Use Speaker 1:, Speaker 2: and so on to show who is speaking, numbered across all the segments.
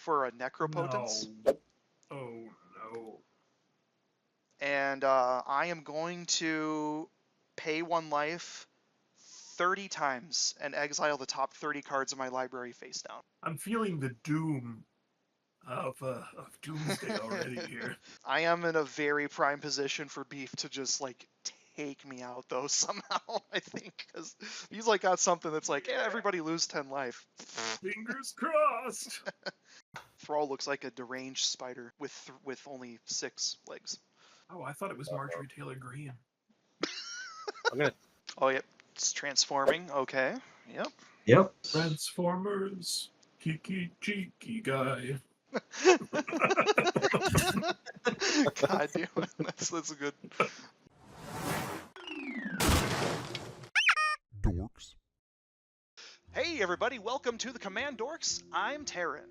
Speaker 1: for a Necropotence.
Speaker 2: No. Oh, no.
Speaker 1: And I am going to pay 1 life 30 times and exile the top 30 cards of my library face down.
Speaker 2: I'm feeling the doom of Doomsday already here.
Speaker 1: I am in a very prime position for Beef to just, like, take me out, though, somehow, I think. Because he's, like, got something that's like, yeah, everybody lose 10 life.
Speaker 2: Fingers crossed!
Speaker 1: Thrall looks like a deranged spider with only 6 legs.
Speaker 2: Oh, I thought it was Marjorie Taylor Greene.
Speaker 3: I'm gonna.
Speaker 1: Oh, yep. It's transforming. Okay. Yep.
Speaker 3: Yep.
Speaker 2: Transformers. Kiki cheeky guy.
Speaker 1: God damn it. That's a good.
Speaker 4: Dorks.
Speaker 1: Hey, everybody. Welcome to the CommanDorks. I'm Tarren.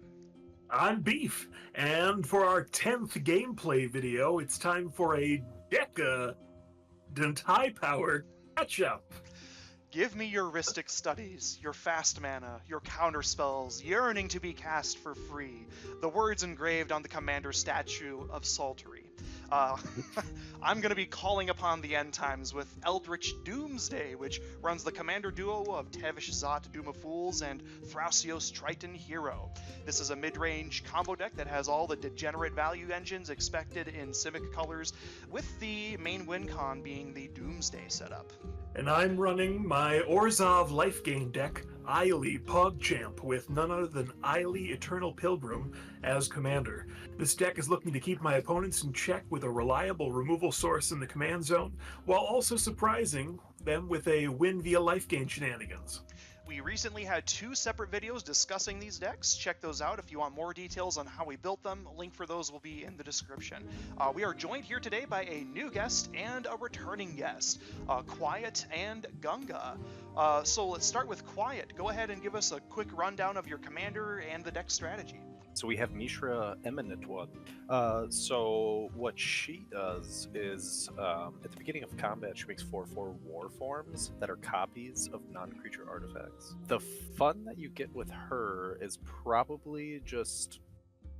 Speaker 2: I'm Beef, and for our 10th gameplay video, it's time for a decadent high-power catch-up.
Speaker 1: Give me your Rhystic Studies, your fast mana, your counter spells, yearning to be cast for free, the words engraved on the commander statue of Sultai. I'm going to be calling upon the end times with Eldritch Doomsday, which runs the commander duo of Tevesh Szat, Doom of Fools, and Thrasios, Triton Hero. This is a mid-range combo deck that has all the degenerate value engines expected in Simic colors, with the main win con being the Doomsday setup.
Speaker 2: And I'm running my Orzhov Lifegain deck, Ayli PAWGChamp, with none other than Ayli Eternal Pilgrim as commander. This deck is looking to keep my opponents in check with a reliable removal source in the command zone, while also surprising them with a win via Lifegain shenanigans.
Speaker 1: We recently had 2 separate videos discussing these decks. Check those out if you want more details on how we built them. A link for those will be in the description. We are joined here today by a new guest and a returning guest, Quiet and Gunga. So let's start with Quiet. Go ahead and give us a quick rundown of your commander and the deck strategy.
Speaker 3: So we have Mishra, Eminent One. So what she does is, at the beginning of combat, she makes 4/4 war forms that are copies of non-creature artifacts. The fun that you get with her is probably just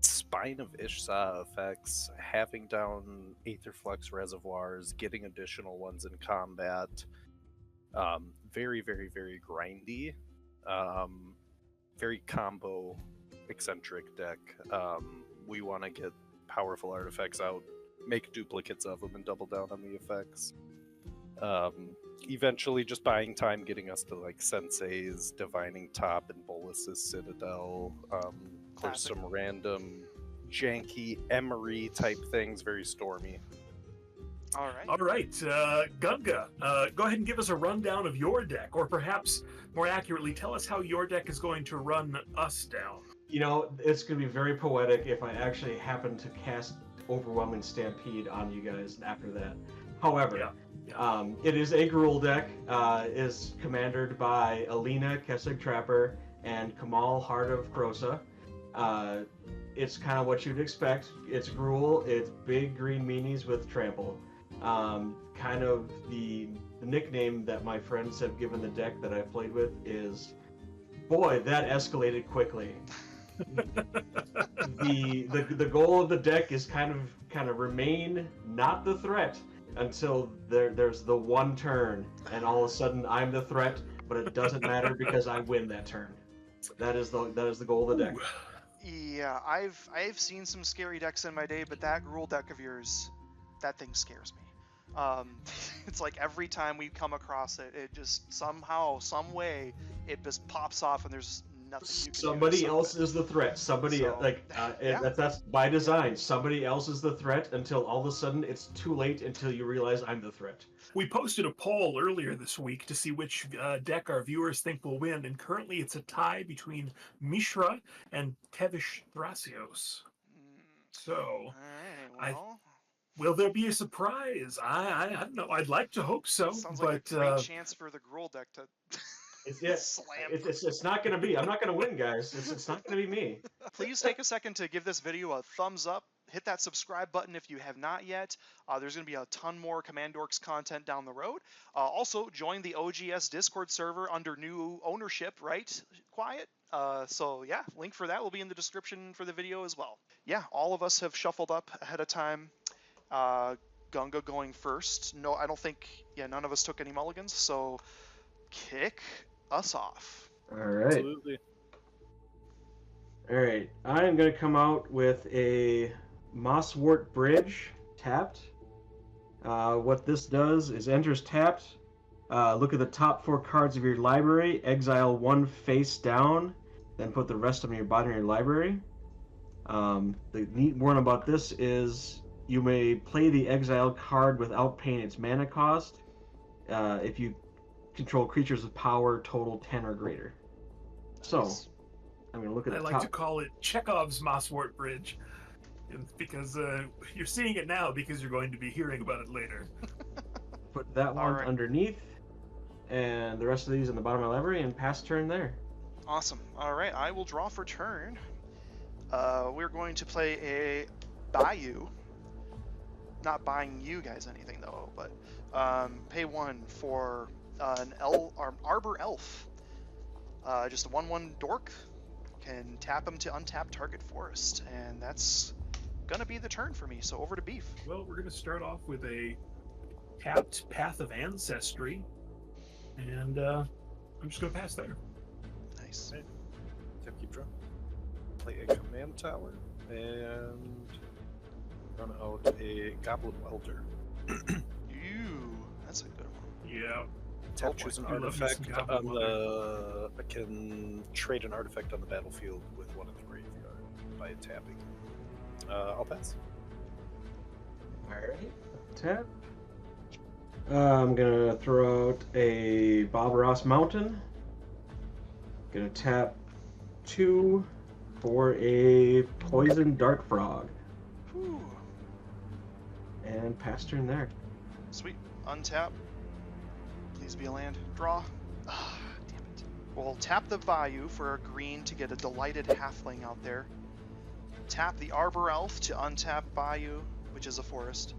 Speaker 3: Spine of Ishsa effects, having down Aetherflux reservoirs, getting additional ones in combat. Very, very, very grindy. Very combo eccentric deck. We want to get powerful artifacts out, make duplicates of them, and double down on the effects. Eventually just buying time, getting us to like Sensei's Divining Top and Bolus's Citadel. There's some random janky Emery type things, very stormy.
Speaker 1: All
Speaker 2: right, Gunga, go ahead and give us a rundown of your deck, or perhaps more accurately, tell us how your deck is going to run us down.
Speaker 5: You know, it's going to be very poetic if I actually happen to cast Overwhelming Stampede on you guys after that. However, it is a Gruul deck, is commanded by Alena, Kessig Trapper, and Kamahl, Heart of Krosa. It's kind of what you'd expect. It's Gruul, it's big green meanies with trample. Kind of the nickname that my friends have given the deck that I've played with is, boy, that escalated quickly. The goal of the deck is kind of remain not the threat until there's the one turn, and all of a sudden I'm the threat, but it doesn't matter because I win that turn. That is the goal of the deck.
Speaker 1: Yeah, I've seen some scary decks in my day, but that Gruul deck of yours, that thing scares me. It's like every time we come across it, it just somehow, some way, it just pops off, and there's nothing you can do.
Speaker 5: Somebody else is the threat. That's by design. Somebody else is the threat until all of a sudden it's too late until you realize I'm the threat.
Speaker 2: We posted a poll earlier this week to see which deck our viewers think will win, and currently it's a tie between Mishra and Tevesh Szat. So, will there be a surprise? I don't know. I'd like to hope so.
Speaker 1: Sounds like a great chance for the Gruul deck to slam.
Speaker 5: It's not going to be. I'm not going to win, guys. It's not going to be me.
Speaker 1: Please take a second to give this video a thumbs up. Hit that subscribe button if you have not yet. There's going to be a ton more CommanDorks content down the road. Also, join the OGS Discord server under new ownership, right? quiet. So yeah, link for that will be in the description for the video as well. Yeah, all of us have shuffled up ahead of time. Gunga going first. No, I don't think, none of us took any mulligans, so kick us off.
Speaker 5: All right.
Speaker 3: Absolutely.
Speaker 5: All right. I'm going to come out with a Mosswort Bridge tapped. What this does is enters tapped. Look at the top 4 cards of your library, exile 1 face down, then put the rest of them in your bottom of your library. The neat one about this is you may play the exiled card without paying its mana cost if you control creatures with power total 10 or greater. So, I'm going to look at the top.
Speaker 2: I like to call it Chekhov's Mosswort Bridge, because you're seeing it now because you're going to be hearing about it later.
Speaker 5: Put that one underneath, and the rest of these in the bottom of my library, and pass turn there.
Speaker 1: Awesome. All right, I will draw for turn. We're going to play a Bayou. Not buying you guys anything though, but pay 1 for an Arbor Elf. Just a 1/1 dork. Can tap him to untap target forest, and that's gonna be the turn for me. So over to Beef.
Speaker 2: Well, we're going to start off with a tapped Path of Ancestry, and I'm just going to pass there.
Speaker 1: Nice.
Speaker 3: Right. Keep drawing. Play a command tower and run out a Goblin Welder.
Speaker 1: Ew, that's a good one.
Speaker 2: Yeah.
Speaker 3: Choose an
Speaker 2: I love me some
Speaker 3: artifact
Speaker 2: Goblin
Speaker 3: on
Speaker 2: Welder.
Speaker 3: the. I can trade an artifact on the battlefield with one in the graveyard by tapping. I'll pass.
Speaker 5: Alright. Tap. I'm going to throw out a Bob Ross Mountain. Going to tap 2 for a Poison Dark Frog.
Speaker 1: Whew.
Speaker 5: And pass turn there.
Speaker 1: Sweet. Untap. Please be a land. Draw. Ah, damn it. We'll tap the Bayou for a green to get a Delighted Halfling out there. Tap the Arbor Elf to untap Bayou, which is a forest.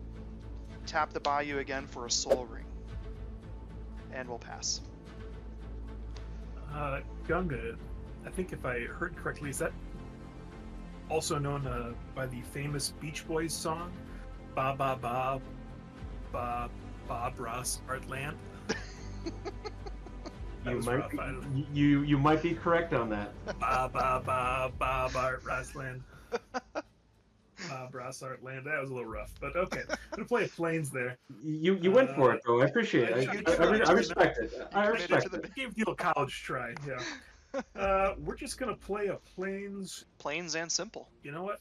Speaker 1: Tap the Bayou again for a Soul Ring. And we'll pass.
Speaker 2: Gunga, I think if I heard correctly, is that also known by the famous Beach Boys song, Ba Ba Ba Ba Bob Ross Artland?
Speaker 5: You might be correct on that.
Speaker 2: Ba Ba Ba Ba Art Rossland. Bob Ross Artland. That was a little rough, but okay. I'm gonna play a Plains there.
Speaker 5: You went for it though. I appreciate it. I respect it. I respect it.
Speaker 2: Gave the old college try. Yeah. We're just gonna play a Plains.
Speaker 1: Plains and simple.
Speaker 2: You know what?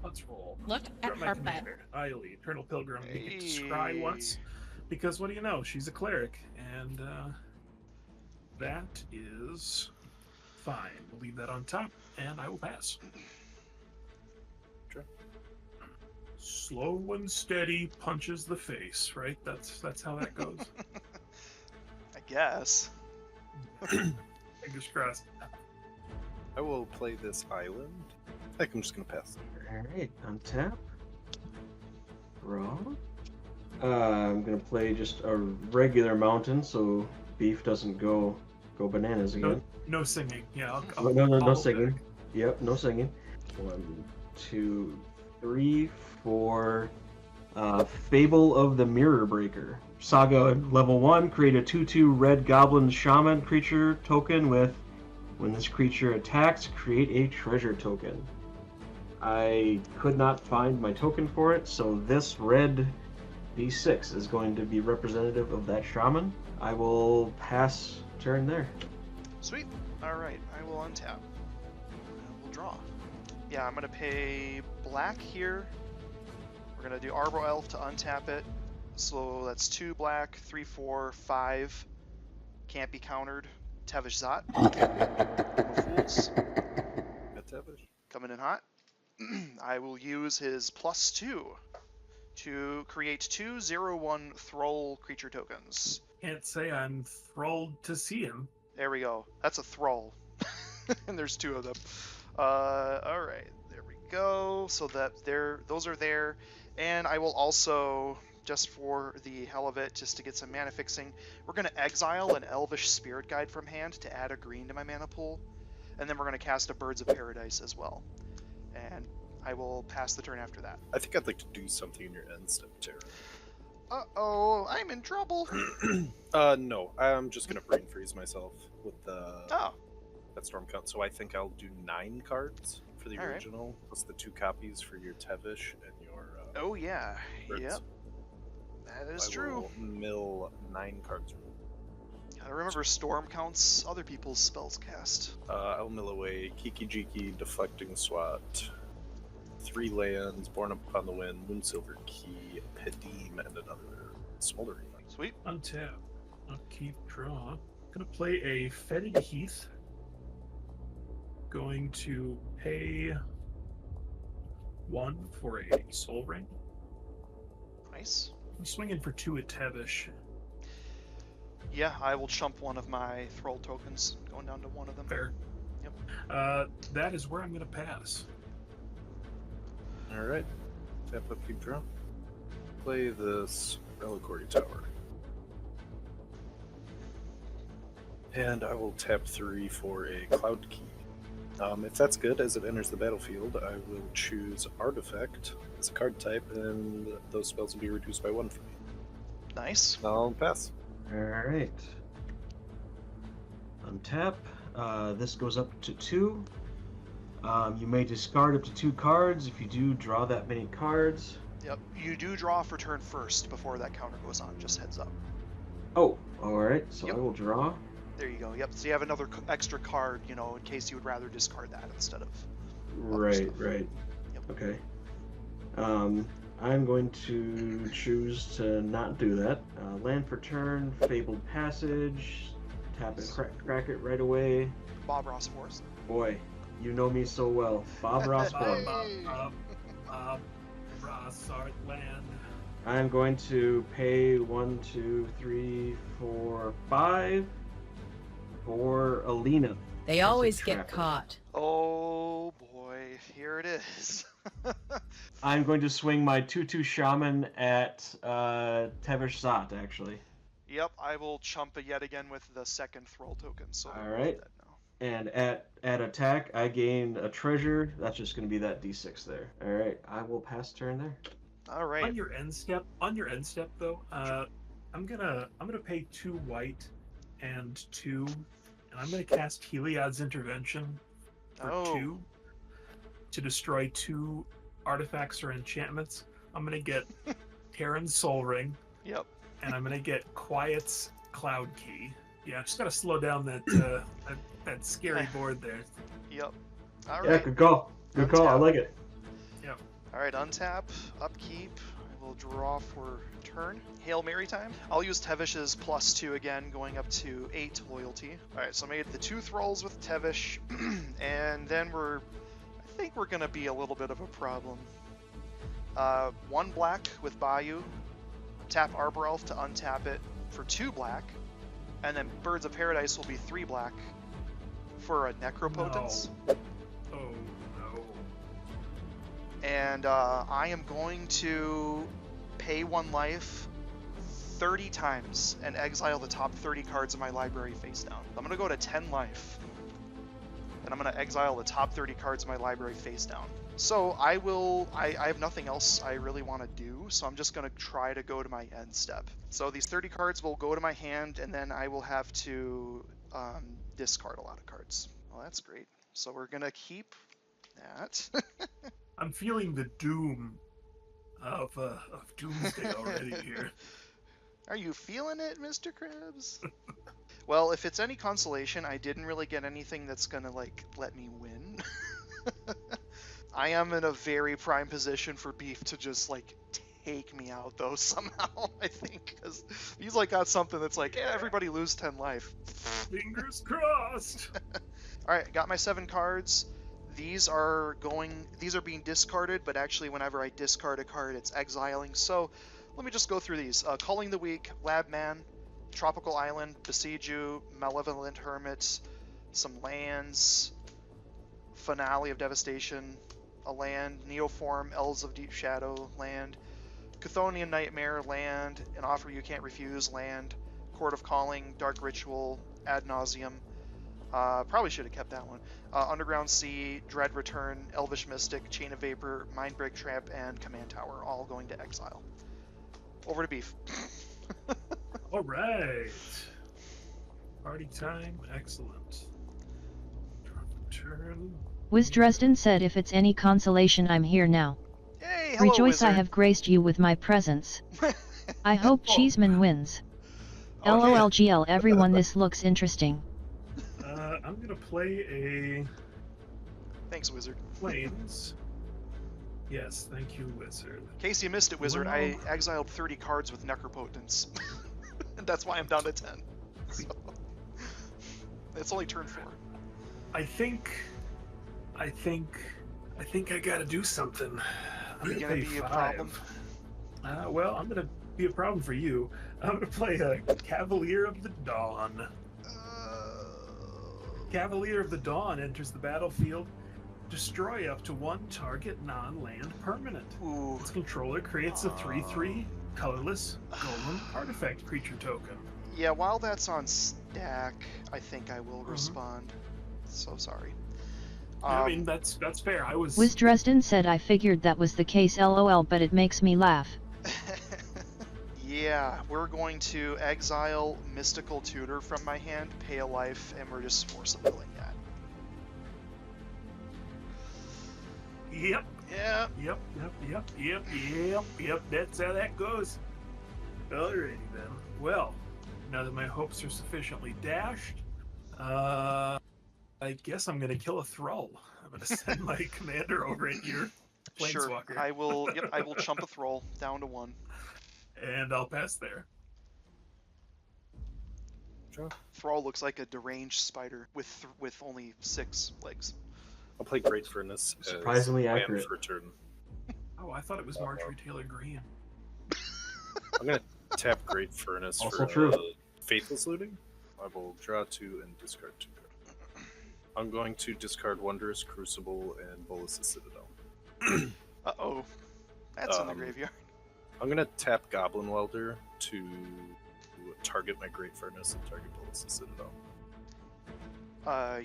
Speaker 2: Let's roll.
Speaker 4: Look at
Speaker 2: My
Speaker 4: her
Speaker 2: commander, Ayli, Eternal Pilgrim. We get to scry once, because what do you know? She's a cleric, and that is fine. We'll leave that on top, and I will pass.
Speaker 3: Sure.
Speaker 2: Slow and steady punches the face, right? That's how that goes.
Speaker 1: I guess.
Speaker 2: Fingers crossed.
Speaker 3: I will play this island. I think I'm just gonna pass.
Speaker 5: Alright, untap. Draw. I'm gonna play just a regular mountain so Beef doesn't go bananas again.
Speaker 2: No singing. Yeah,
Speaker 5: No singing. Yep, no singing. 1, 2, 3, 4. Fable of the Mirror Breaker. Saga level 1, create a 2/2 red goblin shaman creature token with, when this creature attacks, create a treasure token. I could not find my token for it, so this red D6 is going to be representative of that shaman. I will pass turn there.
Speaker 1: Sweet. Alright, I will untap. And we'll draw. Yeah, I'm gonna pay black here. We're gonna do Arbor Elf to untap it. So that's 2 black, 3, 4, 5. Can't be countered. Tevesh Szat. No fools. Coming in hot. I will use his +2 to create 2 0/1 Thrall creature tokens.
Speaker 2: Can't say I'm thrilled to see him.
Speaker 1: There we go. That's a Thrall. And there's 2 of them. Alright, there we go. So that those are there. And I will also, just for the hell of it, just to get some mana fixing, we're going to exile an Elvish Spirit Guide from hand to add a green to my mana pool. and then we're going to cast a Birds of Paradise as well. And I will pass the turn after that.
Speaker 3: I think I'd like to do something in your end step, Tarren.
Speaker 1: Uh-oh, I'm in trouble.
Speaker 3: No, I'm just gonna brain freeze myself with that storm count. So I think I'll do 9 cards for the original, plus the 2 copies for your Tevesh and your.
Speaker 1: Oh yeah,
Speaker 3: birds.
Speaker 1: yep, that is
Speaker 3: I
Speaker 1: true.
Speaker 3: Will mill 9 cards.
Speaker 1: Gotta remember, storm counts other people's spells cast.
Speaker 3: I'll mill away Kiki Jiki, Deflecting Swat, 3 lands, Born Upon the Wind, Moonsilver Key, Pedim, and another Smoldering.
Speaker 1: Sweet.
Speaker 2: Untap. Upkeep, draw. Gonna play a Fetid Heath. Going to pay 1 for a Soul Ring.
Speaker 1: Nice.
Speaker 2: I'm swinging for 2 at Tevesh.
Speaker 1: Yeah, I will chump one of my Thrall tokens, going down to 1 of them.
Speaker 2: Fair.
Speaker 1: Yep.
Speaker 2: That is where I'm gonna pass.
Speaker 3: Alright. Tap up, keep draw. Play this Reliquary Tower. And I will tap 3 for a Cloud Key. If that's good, as it enters the battlefield, I will choose Artifact as a card type, and those spells will be reduced by 1 for me.
Speaker 1: Nice.
Speaker 3: I'll pass.
Speaker 5: Alright. Untap. This goes up to 2. You may discard up to 2 cards. If you do, draw that many cards.
Speaker 1: Yep. You do draw for turn first before that counter goes on. Just heads up.
Speaker 5: Oh, alright. So
Speaker 1: Yep.
Speaker 5: I will draw.
Speaker 1: There you go. Yep. So you have another extra card, you know, in case you would rather discard that instead of.
Speaker 5: Right,
Speaker 1: stuff.
Speaker 5: right.
Speaker 1: Yep.
Speaker 5: Okay. I'm going to choose to not do that. Land for turn, Fabled Passage, tap and crack it right away.
Speaker 1: Bob Ross Force.
Speaker 5: Boy, you know me so well. Bob Rossborn.
Speaker 2: Rossart land.
Speaker 5: I'm going to pay 1, 2, 3, 4, 5 for Alena.
Speaker 4: They
Speaker 5: That's a
Speaker 4: always get
Speaker 5: trapper.
Speaker 4: caught.
Speaker 1: Oh boy, here it is.
Speaker 5: I'm going to swing my 2/2 Shaman at Tevesh Szat, actually.
Speaker 1: Yep, I will chump it yet again with the second Thrall token. So
Speaker 5: All right.
Speaker 1: that now.
Speaker 5: And at attack, I gain a treasure. That's just going to be that D6 there. All right, I will pass turn there.
Speaker 1: All right.
Speaker 2: On your end step though, I'm gonna pay 2 white and 2, and I'm gonna cast Heliod's Intervention for 2 to destroy 2 artifacts or enchantments. I'm gonna get Tarren's Soul Ring.
Speaker 1: Yep.
Speaker 2: And I'm gonna get Quiet's Cloud Key. Yeah, just gotta slow down that that scary board there.
Speaker 1: Yep. All
Speaker 5: Yeah,
Speaker 1: right.
Speaker 5: good call. Good call. I
Speaker 1: Untap.
Speaker 5: like it.
Speaker 1: All right. Untap. Upkeep. I will draw for turn. Hail Mary time. I'll use Tevesh's +2 again, going up to 8 loyalty. All right. So I made the 2 thralls with Tevesh, and then I think we're gonna be a little bit of a problem. 1 black with Bayou. Tap Arbor Elf to untap it for 2 black, and then Birds of Paradise will be 3 black for a Necropotence.
Speaker 2: No. Oh no.
Speaker 1: And I am going to pay 1 life 30 times and exile the top 30 cards of my library face down. I'm going to go to 10 life, and I'm going to exile the top 30 cards of my library face down. So I have nothing else I really want to do, so I'm just going to try to go to my end step. So these 30 cards will go to my hand, and then I will have to discard a lot of cards. Well, that's great. So we're going to keep that.
Speaker 2: I'm feeling the doom of Doomsday already here.
Speaker 1: Are you feeling it, Mr. Krabs? Well, if it's any consolation, I didn't really get anything that's gonna, like, let me win. I am in a very prime position for Beef to just, like, take me out, though, somehow, I think. Because he's, like, got something that's like, yeah, everybody lose 10 life.
Speaker 2: Fingers crossed!
Speaker 1: Alright, got my 7 cards. These are being discarded, but actually whenever I discard a card, it's exiling. So let me just go through these. Culling the Weak, Labman, Tropical Island, Besiege You, Malevolent Hermit, some lands, Finale of Devastation, a land, Neoform, Elves of Deep Shadow, land, Chthonian Nightmare, land, An Offer You Can't Refuse, land, Court of Calling, Dark Ritual, Ad Nauseum, Probably should have kept that one. Underground Sea, Dread Return, Elvish Mystic, Chain of Vapor, Mindbreak Trap, and Command Tower, all going to exile. Over to Beef.
Speaker 2: All right. Party time. Excellent. Turn.
Speaker 4: Wiz Dresden said, if it's any consolation, I'm here now.
Speaker 1: Hey, hello,
Speaker 4: Rejoice,
Speaker 1: wizard.
Speaker 4: I have graced you with my presence. I hope Cheeseman wins.
Speaker 1: Okay.
Speaker 4: LOLGL, everyone, this looks interesting.
Speaker 2: I'm gonna play a
Speaker 1: Thanks, Wizard.
Speaker 2: Plains. Yes, thank you, Wizard.
Speaker 1: In case you missed it, Wizard,
Speaker 2: Well-
Speaker 1: I exiled 30 cards with Necropotence. And that's why I'm down to 10. So, it's only turn 4.
Speaker 2: I think I gotta do something. I'm
Speaker 1: Are you gonna
Speaker 2: play
Speaker 1: be a
Speaker 2: 5.
Speaker 1: problem?
Speaker 2: Well, I'm gonna be a problem for you. I'm gonna play a Cavalier of the Dawn. Cavalier of the Dawn enters the battlefield. Destroy up to 1 target non-land permanent.
Speaker 1: Ooh.
Speaker 2: Its controller creates a 3/3 colorless golem artifact creature token.
Speaker 1: Yeah, while that's on stack, I think I will respond. So sorry.
Speaker 2: I mean, that's fair. I was.
Speaker 4: Wiz Dresden said, I figured that was the case, LOL, but it makes me laugh.
Speaker 1: Yeah, we're going to exile Mystical Tutor from my hand, pay a life, and we're just force milling that.
Speaker 2: Yep.
Speaker 1: Yeah.
Speaker 2: Yep. That's how that goes. Alrighty then. Well, now that my hopes are sufficiently dashed, I guess I'm gonna kill a thrall. I'm gonna send my commander over at your
Speaker 1: Sure.
Speaker 2: planeswalker.
Speaker 1: I will. Yep. I will chump a thrall down to 1.
Speaker 2: And I'll pass there.
Speaker 3: Sure.
Speaker 1: Thrall looks like a deranged spider with only 6 legs.
Speaker 3: I'll play Great Furnace. as
Speaker 5: Surprisingly
Speaker 3: land
Speaker 5: accurate.
Speaker 3: For turn.
Speaker 2: Oh, I thought it was Marjorie Taylor Greene.
Speaker 3: I'm gonna tap Great Furnace
Speaker 5: Also
Speaker 3: for
Speaker 5: true.
Speaker 3: Faithless Looting. I will draw 2 and discard 2 cards. I'm going to discard Wondrous Crucible and Bolus the Citadel.
Speaker 1: Uh-oh. That's in the graveyard.
Speaker 3: I'm gonna tap Goblin Welder to target my Great Furnace and target Bolus the Citadel.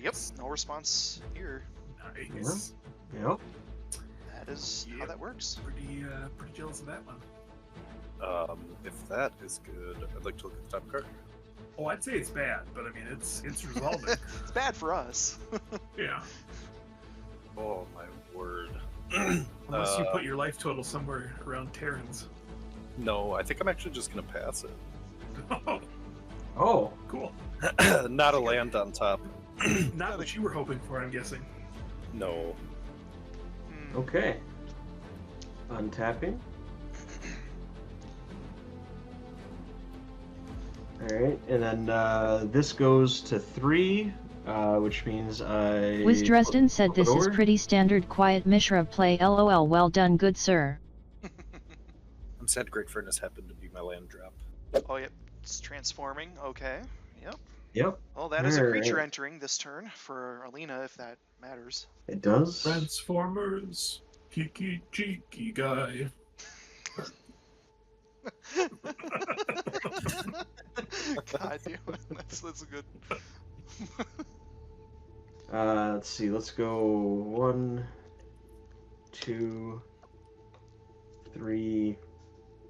Speaker 1: Yep. No response here.
Speaker 2: Nice.
Speaker 5: Yep.
Speaker 1: That is how
Speaker 2: Yep.
Speaker 1: that works.
Speaker 2: Pretty jealous of that one.
Speaker 3: If that is good, I'd like to look at the top card.
Speaker 2: Oh, I'd say it's bad, but I mean it's resolving.
Speaker 1: It's bad for us.
Speaker 2: Yeah.
Speaker 3: Oh my word.
Speaker 2: Unless you put your life total somewhere around Tarren's.
Speaker 3: No, I think I'm actually just gonna pass it.
Speaker 5: Oh,
Speaker 2: Cool.
Speaker 3: Not a land on top.
Speaker 2: Not what you were hoping for, I'm guessing.
Speaker 3: No.
Speaker 1: Hmm.
Speaker 5: okay. Untapping. Alright, and then this goes to 3, which means I...
Speaker 4: Wiz Dresden said, this is
Speaker 5: over.
Speaker 4: pretty standard quiet Mishra play, LOL, well done, good sir.
Speaker 3: I'm sad Great Furnace happened to be my land drop.
Speaker 1: Oh, yep. It's transforming. Okay. Yep.
Speaker 5: Yep,
Speaker 1: Well, that is a creature
Speaker 5: Alright.
Speaker 1: entering this turn for Alena, if that matters.
Speaker 5: it does.
Speaker 2: Transformers, Kiki Cheeky guy.
Speaker 1: God damn it. That's good.
Speaker 5: Let's see, let's go 1, 2, 3,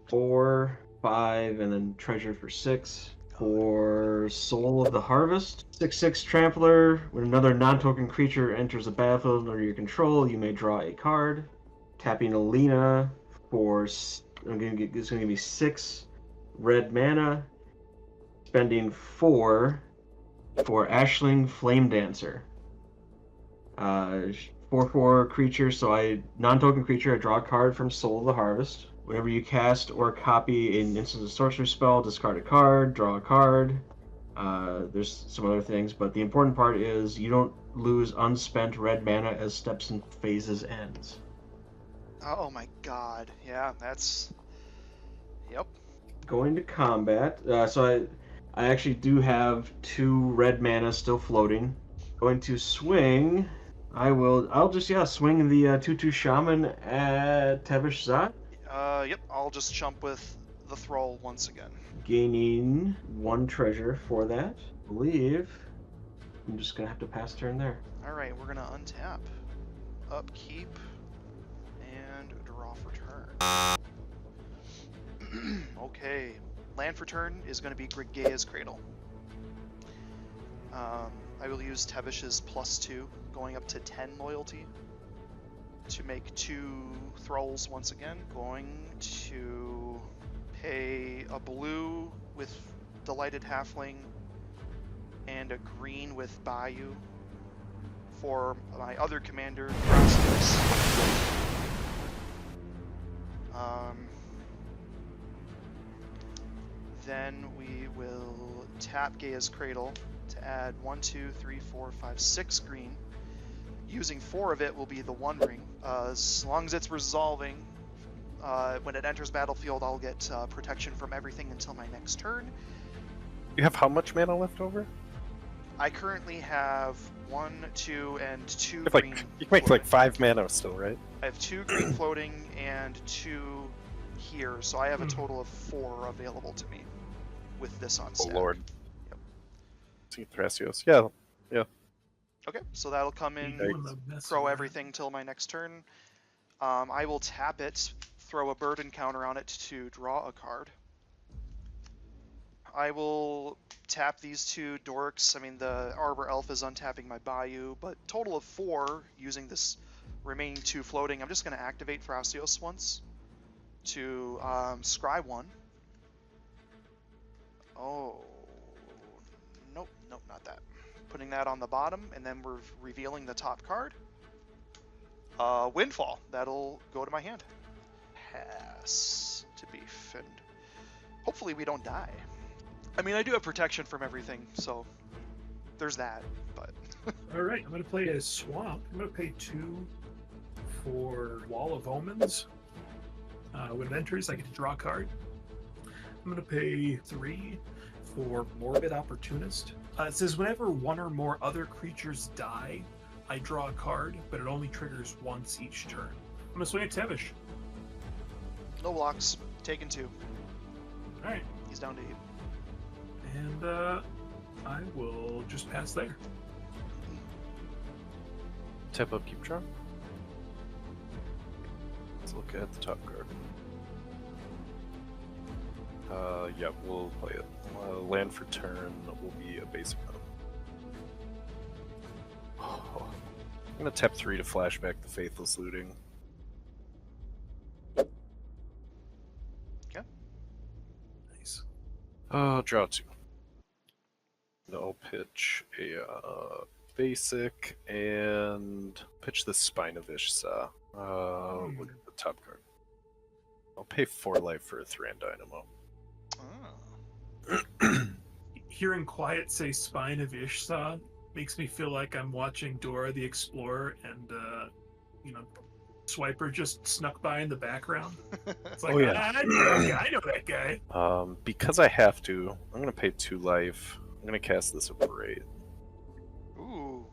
Speaker 5: 4, 5, and then treasure for 6. For Soul of the Harvest, 6/6 Trampler. When another non-token creature enters the battlefield under your control, you may draw a card. Tapping Alena for it's going to give me 6 red mana. Spending 4 for Ashling Flame Dancer. 4/4 creature, so non-token creature, I draw a card from Soul of the Harvest. Whenever you cast or copy an instant or sorcery spell, discard a card, draw a card. There's some other things, but the important part is you don't lose unspent red mana as steps and phases ends.
Speaker 1: Oh my god. Yeah, that's... Yep.
Speaker 5: Going to combat, so I actually do have 2 red mana still floating. Going to swing. I'll just swing the 2/2 Shaman at Tevesh Szat.
Speaker 1: Yep, I'll just chump with the Thrall once again.
Speaker 5: Gaining 1 treasure for that. I believe I'm just gonna have to pass turn there.
Speaker 1: Alright, we're gonna untap, upkeep, and draw for turn. Okay, land for turn is gonna be Grixis Cradle. I will use Tevesh's +2, going up to 10 loyalty, to make 2 thralls once again. Going to pay a blue with Delighted Halfling and a green with Bayou for my other commander, Grixis. Then we will tap Gaia's Cradle to add 1, 2, 3, 4, 5, 6 green. Using 4 of it will be the One Ring. As long as it's resolving, when it enters battlefield, I'll get protection from everything until my next turn.
Speaker 3: You have how much mana left over?
Speaker 1: I currently have 1, 2, and 2
Speaker 3: You
Speaker 1: green.
Speaker 3: can make like
Speaker 1: floating.
Speaker 3: 5 mana still, right?
Speaker 1: I have 2 green floating and 2 here, so I have a total of 4 available to me with this on
Speaker 3: Oh
Speaker 1: stack.
Speaker 3: lord.
Speaker 1: Yep.
Speaker 3: See Thrasios. Yeah.
Speaker 1: Okay, so that'll come in,
Speaker 2: Doing the mess
Speaker 1: throw
Speaker 2: around.
Speaker 1: everything till my next turn. I will tap it, throw a burden counter on it to draw a card. I will tap these 2 dorks. I mean, the Arbor Elf is untapping my Bayou, but total of 4 using this remaining 2 floating. I'm just going to activate Thrasios once to scry 1. Oh, nope, not that. Putting that on the bottom, and then we're revealing the top card. Windfall. That'll go to my hand. Pass to be finned. Hopefully we don't die. I mean, I do have protection from everything, so there's that, but...
Speaker 2: Alright, I'm going to play a Swamp. I'm going to pay 2 for Wall of Omens. When it enters, I get to draw a card. I'm going to pay 3 for Morbid Opportunist. It says whenever 1 or more other creatures die, I draw a card, but it only triggers once each turn. I'm going to swing at Tevesh.
Speaker 1: No blocks. Taken 2.
Speaker 2: Alright,
Speaker 1: He's down to 8.
Speaker 2: and I will just pass there.
Speaker 3: Tap up, keep draw. Let's look at the top card. Yeah, we'll play it. Land for turn will be a basic one. Oh, I'm gonna tap 3 to flashback the Faithless Looting.
Speaker 1: Okay.
Speaker 2: Nice.
Speaker 3: Draw 2. I'll pitch a basic and pitch the Spine of Ishsa. Look at the top card. I'll pay 4 life for a Thran Dynamo.
Speaker 2: Hearing Quiet say Spine of Ishsa makes me feel like I'm watching Dora the Explorer and, Swiper just snuck by in the background. It's like,
Speaker 3: Oh, yeah.
Speaker 2: I know that guy.
Speaker 3: Because I have to, I'm gonna pay 2 life. I'm gonna cast this Aberrate.
Speaker 1: Ooh.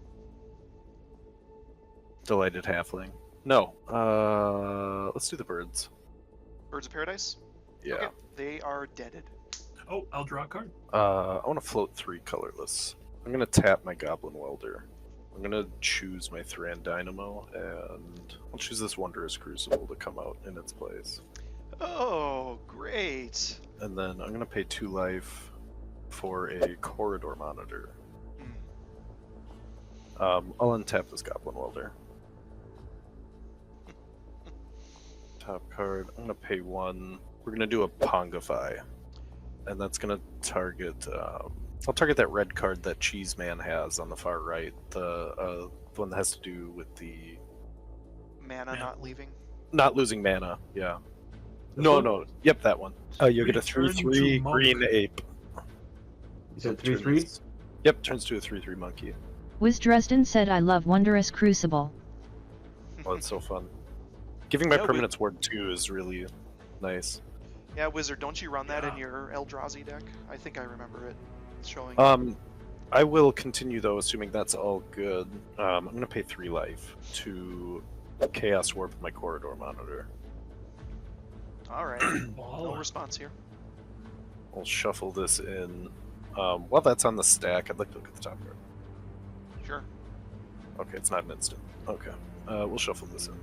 Speaker 3: Delighted Halfling. No. Let's do the birds.
Speaker 1: Birds of Paradise?
Speaker 3: Yeah.
Speaker 1: Okay. They are deaded.
Speaker 2: Oh, I'll draw a card.
Speaker 3: I want to float 3 colorless. I'm gonna tap my Goblin Welder. I'm gonna choose my Thran Dynamo, and I'll choose this Wondrous Crucible to come out in its place.
Speaker 1: Oh, great.
Speaker 3: And then I'm gonna pay 2 life for a Corridor Monitor. I'll untap this Goblin Welder. Top card. I'm gonna pay 1. We're gonna do a Pongify, and that's gonna target. I'll target that red card that Cheese Man has on the far right. The one that has to do with the
Speaker 1: Mana not leaving.
Speaker 3: not losing mana. Yeah.
Speaker 2: This
Speaker 3: No,
Speaker 2: one?
Speaker 3: no. Yep, that one. You'll get a
Speaker 2: Return
Speaker 3: 3/3
Speaker 2: to monk.
Speaker 3: green ape.
Speaker 5: You said 3/3?
Speaker 3: Yep, turns to a 3/3 monkey.
Speaker 4: Wiz Dresden said I love Wondrous Crucible.
Speaker 3: Oh, it's so fun. Giving my
Speaker 1: Yeah,
Speaker 3: permanence ward 2 is really nice.
Speaker 1: Yeah, Wizard, don't you run that in
Speaker 2: Yeah.
Speaker 1: your Eldrazi deck? I think I remember it showing.
Speaker 3: I will continue though, assuming that's all good. I'm gonna pay 3 life to Chaos Warp my Corridor Monitor.
Speaker 1: Alright. No
Speaker 2: Baller.
Speaker 1: response here.
Speaker 3: I'll shuffle this in. While that's on the stack, I'd like to look at the top card. Okay, it's not an instant. Okay. We'll shuffle this in.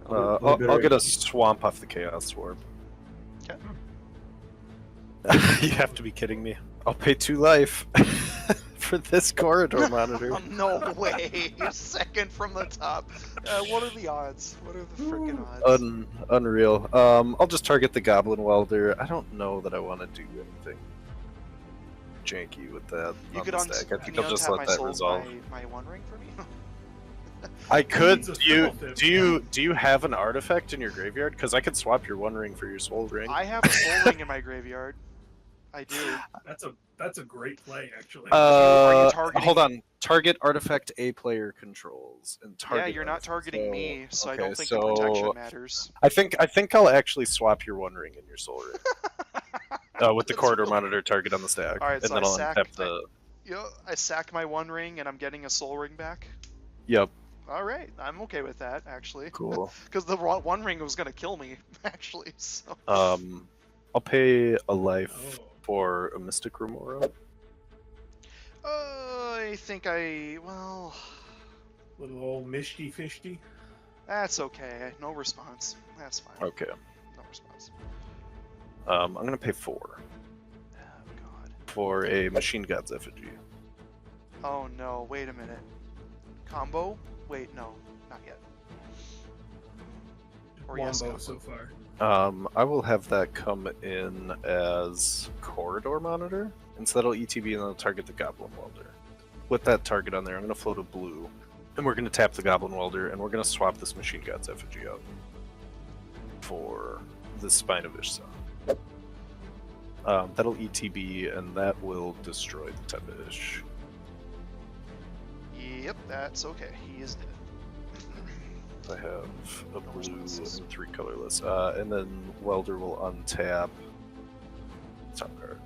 Speaker 1: All right.
Speaker 3: I'll get a swamp off the Chaos Swarm.
Speaker 1: Okay.
Speaker 3: You have to be kidding me. I'll pay 2 life for this corridor monitor.
Speaker 1: Oh, no way! Second from the top. What are the odds? What are the freaking odds?
Speaker 3: Unreal. I'll just target the Goblin Welder. I don't know that I want to do anything janky with that.
Speaker 1: You
Speaker 3: on
Speaker 1: could
Speaker 3: the stack. I
Speaker 1: can
Speaker 3: think
Speaker 1: you
Speaker 3: I'll just
Speaker 1: untap
Speaker 3: let
Speaker 1: my
Speaker 3: that
Speaker 1: soul,
Speaker 3: resolve.
Speaker 1: my One Ring for me?
Speaker 3: I could.
Speaker 2: needs a
Speaker 3: Do
Speaker 2: spell tip.
Speaker 3: you have an artifact in your graveyard? Because I could swap your One Ring for your Soul Ring.
Speaker 1: I have a soul ring in my graveyard. I do.
Speaker 2: That's a great play, actually.
Speaker 1: Are you targeting-
Speaker 3: Hold on. Target artifact A player controls and target.
Speaker 1: Yeah, you're not
Speaker 3: artifact.
Speaker 1: targeting me, so I
Speaker 3: okay,
Speaker 1: don't think the protection
Speaker 3: so
Speaker 1: matters.
Speaker 3: I think I'll actually swap your One Ring and your Soul Ring with the
Speaker 1: That's
Speaker 3: corridor
Speaker 1: really-
Speaker 3: monitor target on the stack,
Speaker 1: Alright,
Speaker 3: and
Speaker 1: so
Speaker 3: then
Speaker 1: I
Speaker 3: I'll
Speaker 1: sack-
Speaker 3: untap the.
Speaker 1: I sack my One Ring and I'm getting a soul ring back.
Speaker 3: Yep.
Speaker 1: All right, I'm okay with that actually.
Speaker 3: Cool.
Speaker 1: Because the One Ring was gonna kill me actually. So.
Speaker 3: I'll pay a life
Speaker 2: Oh.
Speaker 3: for a Mystic Remora.
Speaker 1: I think well,
Speaker 2: Little old mishty fishty.
Speaker 1: that's okay. No response. That's fine.
Speaker 3: Okay.
Speaker 1: No response.
Speaker 3: I'm gonna pay 4
Speaker 1: Oh god.
Speaker 3: for a Machine God's Effigy.
Speaker 1: Oh no, wait a minute. Combo? Wait, no, not yet. Or yes,
Speaker 2: Wombo
Speaker 1: combo.
Speaker 2: so far.
Speaker 3: I will have that come in as Corridor Monitor, and so that'll ETB and it'll target the Goblin Welder. With that target on there, I'm going to float a blue, and we're going to tap the Goblin Welder, and we're going to swap this Machine God's Effigy out for the Spine of Ishsa. That'll ETB, and that will destroy the Tevesh.
Speaker 1: Yep, that's okay. He is dead.
Speaker 3: I have a blue
Speaker 1: responses.
Speaker 3: and 3 colorless, and then Welder will untap. Top card.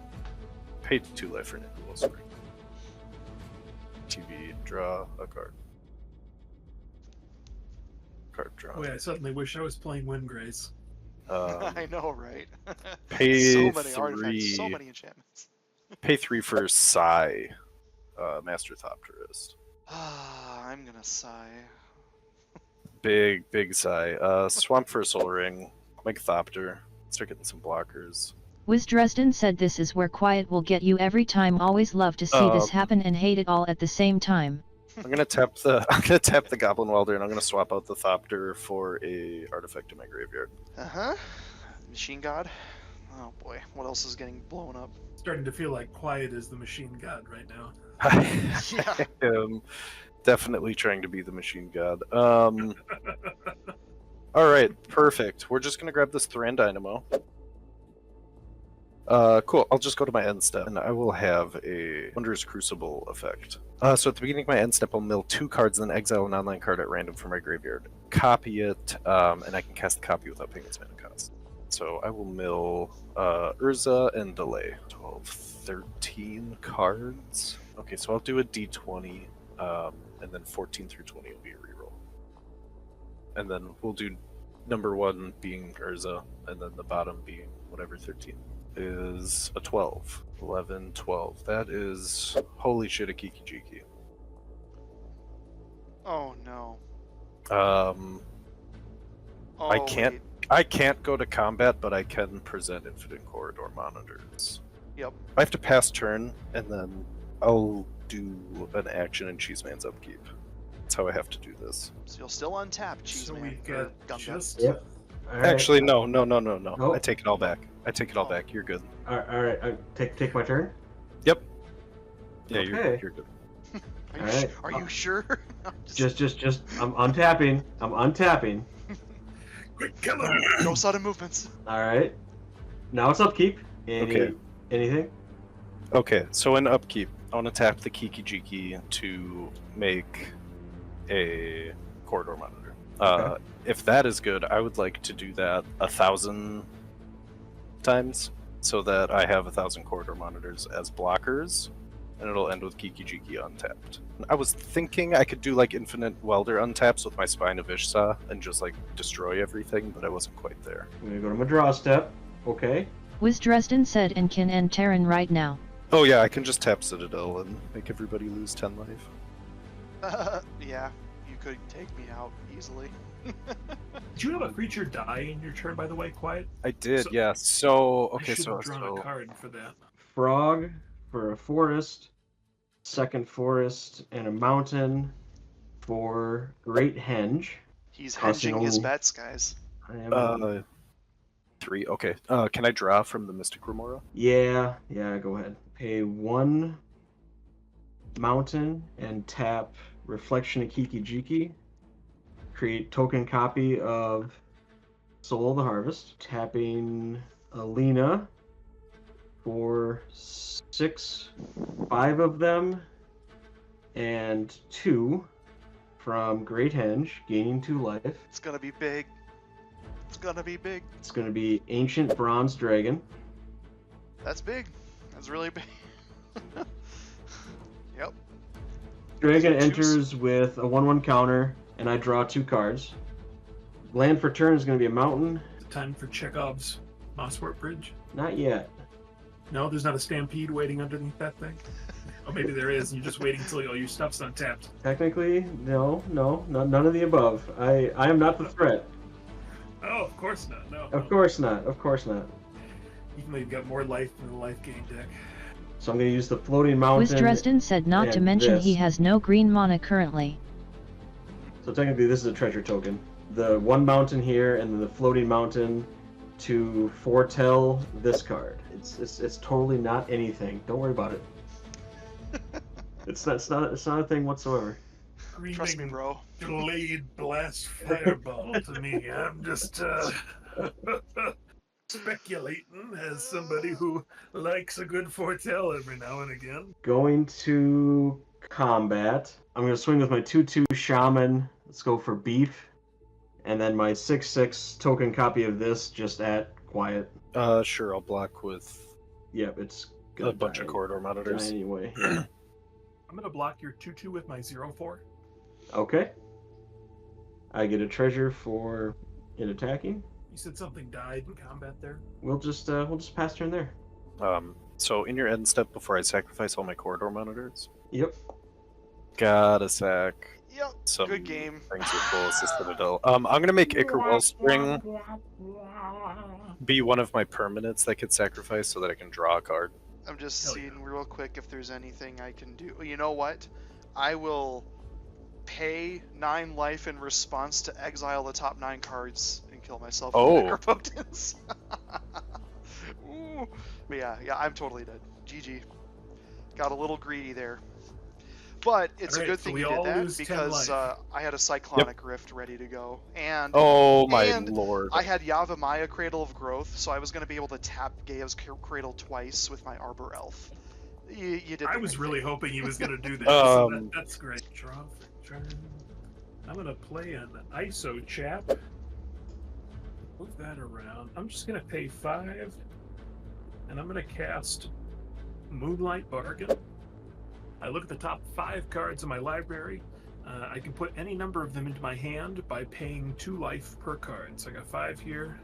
Speaker 3: Pay 2 life for Nicholas Spring. TV, draw a card. Card draw.
Speaker 2: Oh yeah, I suddenly wish I was playing Windgrace.
Speaker 1: I know, right?
Speaker 3: Pay
Speaker 1: so many
Speaker 3: 3.
Speaker 1: artifacts, so many enchantments.
Speaker 3: Pay 3 for Psy, Master Thopterist.
Speaker 1: I'm gonna sigh.
Speaker 3: Big Psy. Swamp for a Soul Ring. Make Thopter. Start getting some blockers.
Speaker 4: Wiz Dresden said this is where quiet will get you every time. Always love to see this happen and hate it all at the same time.
Speaker 3: I'm gonna tap the Goblin Welder, and I'm gonna swap out the Thopter for a artifact in my graveyard.
Speaker 1: Machine God. Oh boy, what else is getting blown up?
Speaker 2: Starting to feel like quiet is the machine god right now.
Speaker 3: I am definitely trying to be the machine god. All right, perfect. We're just gonna grab this Thran Dynamo. Cool. I'll just go to my end step, and I will have a Wondrous Crucible effect. So at the beginning of my end step, I'll mill 2 cards, and then exile an online card at random from my graveyard. Copy it, and I can cast the copy without paying its mana cost. So I will mill Urza and Delay. 12, 13 cards. Okay, so I'll do a D20, and then 14 through 20 will be a reroll. And then we'll do number 1 being Urza, and then the bottom being whatever 13 is a 12. 11, 12. That is, holy shit, a Kiki Jiki.
Speaker 1: Oh no.
Speaker 3: Oh, I can't.
Speaker 1: wait.
Speaker 3: I can't go to combat, but I can present Infinite Corridor Monitors.
Speaker 1: Yep.
Speaker 3: I have to pass turn, and then I'll do an action in Cheeseman's upkeep. That's how I have to do this.
Speaker 1: So you'll still untap Cheese
Speaker 2: So
Speaker 1: Man.
Speaker 2: we've
Speaker 1: or
Speaker 2: got
Speaker 1: Gunga.
Speaker 2: just
Speaker 5: Yep. All right.
Speaker 3: Actually, no.
Speaker 5: Nope.
Speaker 3: I take it all back.
Speaker 1: Oh.
Speaker 3: You're good.
Speaker 5: All right. Take my turn.
Speaker 3: Yep. Yeah,
Speaker 5: Okay.
Speaker 3: you're good.
Speaker 1: Are you,
Speaker 5: Alright.
Speaker 1: are you sure? I'm
Speaker 5: Just. I'm untapping. I'm untapping.
Speaker 2: quick killer.
Speaker 1: no sudden movements.
Speaker 5: All right. Now it's upkeep.
Speaker 3: Okay.
Speaker 5: Anything?
Speaker 3: Okay, so in upkeep, I want to tap the Kiki Jiki to make a corridor monitor.
Speaker 5: Okay.
Speaker 3: If that is good, I would like to do that 1,000 times, so that I have 1,000 corridor monitors as blockers, and it'll end with Kiki Jiki untapped. I was thinking I could do like infinite welder untaps with my Spine of Ishsa and just like destroy everything, but I wasn't quite there.
Speaker 5: I'm gonna go to my draw step. Okay.
Speaker 4: Wiz Dresden said and can end Tarren right now.
Speaker 3: Oh yeah, I can just tap Citadel and make everybody lose 10 life.
Speaker 1: Yeah, you could take me out easily.
Speaker 2: Did you have a creature die in your turn, by the way, Quiet?
Speaker 3: I did,
Speaker 2: So-
Speaker 3: yeah. So
Speaker 2: I
Speaker 3: okay,
Speaker 2: should
Speaker 3: so
Speaker 2: have drawn a card for that.
Speaker 5: Frog for a forest, second forest, and a mountain for Great Henge.
Speaker 1: He's
Speaker 5: Costing
Speaker 1: hinging his
Speaker 5: only-
Speaker 1: bets, guys.
Speaker 5: I am
Speaker 3: 3. Okay. Can I draw from the Mystic Remora?
Speaker 5: yeah, go ahead. Pay 1 mountain and tap Reflection of Kiki-Jiki. Create token copy of Soul of the Harvest. Tapping Alena for 6, 5 of them, and 2 from Great Henge, gaining 2 life.
Speaker 1: It's gonna be big. It's gonna be big.
Speaker 5: It's going to be Ancient Bronze Dragon.
Speaker 1: That's big. That's really big. Yep.
Speaker 5: Dragon
Speaker 1: Juice.
Speaker 5: enters with a 1/1 counter, and I draw 2 cards. Land for turn is going to be a mountain.
Speaker 2: Time for Chekhov's Mosswort Bridge.
Speaker 5: Not yet.
Speaker 2: No, there's not a stampede waiting underneath that thing. Oh, maybe there is, and you're just waiting until all your stuff's untapped.
Speaker 5: Technically, no, none of the above. I am not the threat.
Speaker 2: Oh, of course not. No.
Speaker 5: Of course not.
Speaker 2: Even though you've got more life than the Lifegain deck.
Speaker 5: So I'm going to use the floating mountain.
Speaker 4: Dresden said not to
Speaker 5: and
Speaker 4: mention
Speaker 5: this.
Speaker 4: he has no green mana currently.
Speaker 5: So technically, this is a treasure token. The 1 mountain here, and then the floating mountain to foretell this card. It's totally not anything. Don't worry about it. It's not a thing whatsoever.
Speaker 1: Trust me, bro.
Speaker 2: Delayed blast fireball to me. I'm just speculating as somebody who likes a good foretell every now and again.
Speaker 5: Going to combat. I'm going to swing with my 2/2 shaman. Let's go for beef. And then my 6/6 token copy of this just at quiet.
Speaker 3: Sure, I'll block with
Speaker 5: Yep, it's
Speaker 3: a
Speaker 5: gonna
Speaker 3: bunch of
Speaker 5: die-
Speaker 3: corridor
Speaker 5: die
Speaker 3: monitors.
Speaker 5: anyway.
Speaker 2: I'm gonna block your 2/2 with my 0/4.
Speaker 5: Okay. I get a treasure for it attacking.
Speaker 2: You said something died in combat there.
Speaker 5: We'll just pass turn there.
Speaker 3: So in your end step, before I sacrifice all my corridor monitors,
Speaker 5: Yep.
Speaker 3: gotta sack
Speaker 1: Yep.
Speaker 3: some
Speaker 1: Good game.
Speaker 3: things with full Citadel. I'm gonna make Ichor Wellspring be one of my permanents that gets sacrificed so that I can draw a card.
Speaker 1: I'm just
Speaker 2: Hell
Speaker 1: seeing real quick if there's anything I can do. You know what? I will pay 9 life in response to exile the top 9 cards and kill myself
Speaker 3: Oh.
Speaker 1: with Necropotence. Ooh. But yeah, I'm totally dead. GG. Got a little greedy there. But it's a
Speaker 2: Alright,
Speaker 1: good
Speaker 2: so
Speaker 1: thing
Speaker 2: we
Speaker 1: you did
Speaker 2: all
Speaker 1: that
Speaker 2: lose 10
Speaker 1: because
Speaker 2: life.
Speaker 1: I had a Cyclonic Rift ready to go. And
Speaker 3: Oh my
Speaker 1: And
Speaker 3: lord.
Speaker 1: I had Yavimaya Cradle of Growth, so I was going to be able to tap Gaea's Cradle twice with my Arbor Elf. You did.
Speaker 2: I
Speaker 1: the
Speaker 2: was
Speaker 1: right
Speaker 2: really
Speaker 1: thing.
Speaker 2: hoping he was gonna do that. So
Speaker 3: Um,
Speaker 2: that's great. Draw for turn. I'm gonna play an ISO chap. Move that around. I'm just gonna pay 5, and I'm gonna cast Moonlight Bargain. I look at the top 5 cards in my library. I can put any number of them into my hand by paying 2 life per card. So I got 5 here.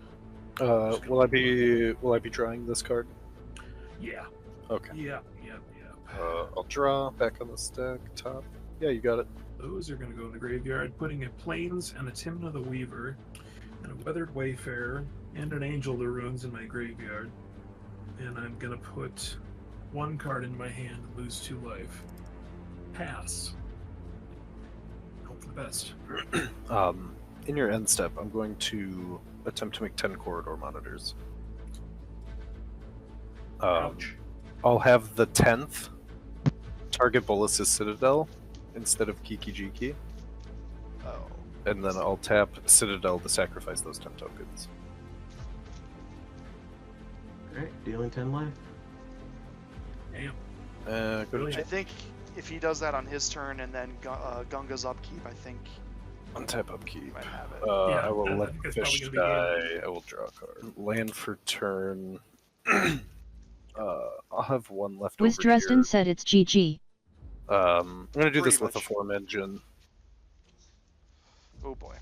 Speaker 3: Will I be drawing this card?
Speaker 2: Yeah.
Speaker 3: Okay.
Speaker 2: Yeah.
Speaker 3: I'll draw back on the stack top. Yeah, you got it.
Speaker 2: Those are going to go in the graveyard, putting a Plains and a Timna the Weaver, and a Weathered Wayfarer, and an Angel of the Runes in my graveyard. And I'm going to put 1 card in my hand and lose 2 life. Pass. Hope for the best.
Speaker 3: In your end step, I'm going to attempt to make 10 corridor monitors.
Speaker 2: Ouch.
Speaker 3: I'll have the 10th target Bolas's Citadel instead of Kiki-Jiki,
Speaker 1: Oh.
Speaker 3: and then I'll tap Citadel to sacrifice those 10 tokens.
Speaker 5: Alright, dealing 10 life.
Speaker 2: Damn.
Speaker 3: Go to
Speaker 2: Really?
Speaker 1: I think if he does that on his turn and then Gunga's upkeep, I think
Speaker 3: untap
Speaker 1: he
Speaker 3: upkeep.
Speaker 1: might have it.
Speaker 3: I will
Speaker 2: I
Speaker 3: let
Speaker 2: think
Speaker 3: the
Speaker 2: that's
Speaker 3: fish
Speaker 2: probably gonna be
Speaker 3: die. I will draw a card. Land for turn. I'll have 1 left
Speaker 4: Wiz
Speaker 3: over
Speaker 4: Dresden
Speaker 3: here.
Speaker 4: said it's GG.
Speaker 3: I'm gonna do this
Speaker 1: Pretty
Speaker 3: with a
Speaker 1: much.
Speaker 3: 4-engine.
Speaker 1: Oh boy.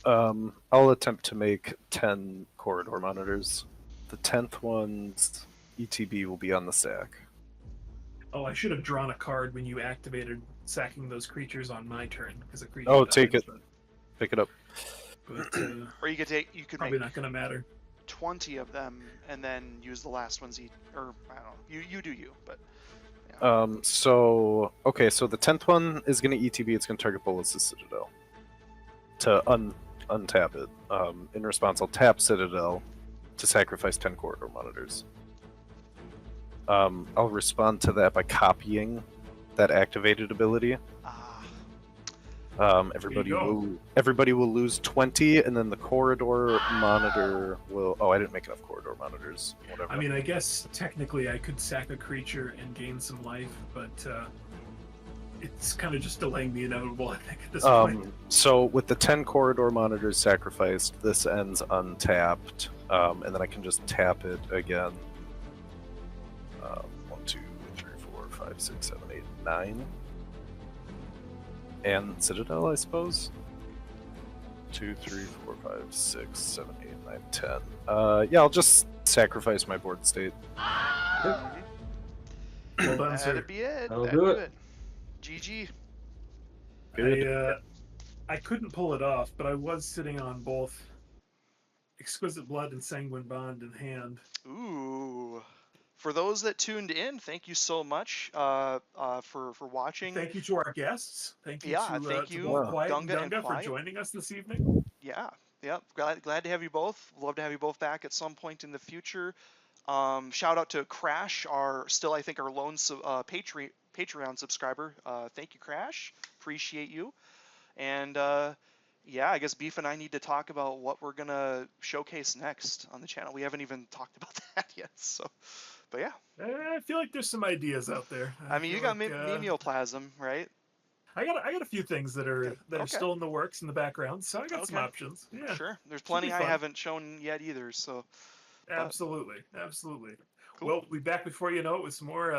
Speaker 3: I'll attempt to make 10 corridor monitors. The 10th one's ETB will be on the stack.
Speaker 2: Oh, I should have drawn a card when you activated sacking those creatures on my turn because a creature.
Speaker 3: Oh,
Speaker 2: dies,
Speaker 3: take it. Pick it up.
Speaker 2: But
Speaker 1: Or you could
Speaker 2: probably
Speaker 1: make
Speaker 2: not going to matter.
Speaker 1: 20 of them and then use the last ones or I don't know. You do you, but
Speaker 3: So the 10th one is going to ETB. It's going to target Bolas' Citadel to untap it. In response, I'll tap Citadel to sacrifice 10 corridor monitors. I'll respond to that by copying that activated ability. Everybody will lose 20, and then the corridor monitor will. Oh, I didn't make enough corridor monitors. Whatever.
Speaker 2: I mean, I guess technically I could sack a creature and gain some life, but it's kind of just delaying the inevitable, I think, at this point.
Speaker 3: So with the 10 corridor monitors sacrificed, this ends untapped, and then I can just tap it again. 1, 2, 3, 4, 5, 6, 7, 8, 9. And Citadel, I suppose. 2, 3, 4, 5, 6, 7, 8, 9, 10. Yeah, I'll just sacrifice my board state.
Speaker 2: Well done, sir.
Speaker 1: that'd be it.
Speaker 5: That'll
Speaker 1: That'd
Speaker 5: do
Speaker 1: do
Speaker 5: it.
Speaker 1: GG.
Speaker 3: Good.
Speaker 2: I couldn't pull it off, but I was sitting on both Exquisite Blood and Sanguine Bond in hand.
Speaker 1: Ooh. For those that tuned in, thank you so much for watching.
Speaker 2: Thank you to our guests. Thank you
Speaker 1: thank
Speaker 2: to
Speaker 1: you,
Speaker 2: both Quiet
Speaker 1: Gunga
Speaker 2: and
Speaker 1: and
Speaker 2: Gunga, for
Speaker 1: Quiet.
Speaker 2: joining us this evening.
Speaker 1: Yeah. Glad to have you both. Love to have you both back at some point in the future. Shout out to Crash, our lone Patreon subscriber. Thank you, Crash. Appreciate you. And I guess Beef and I need to talk about what we're gonna showcase next on the channel. We haven't even talked about that yet. So, but yeah.
Speaker 2: I feel like there's some ideas out there.
Speaker 1: I mean, you got Mimeoplasm, right?
Speaker 2: I got a few things that are
Speaker 1: Okay.
Speaker 2: still in the works in the background, so I got some options. Yeah,
Speaker 1: Sure. There's plenty I haven't shown yet either. So.
Speaker 2: Absolutely.
Speaker 1: Cool.
Speaker 2: Well, we'll be back before you know it with some more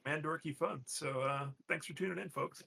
Speaker 2: CommanDorky fun. So thanks for tuning in, folks.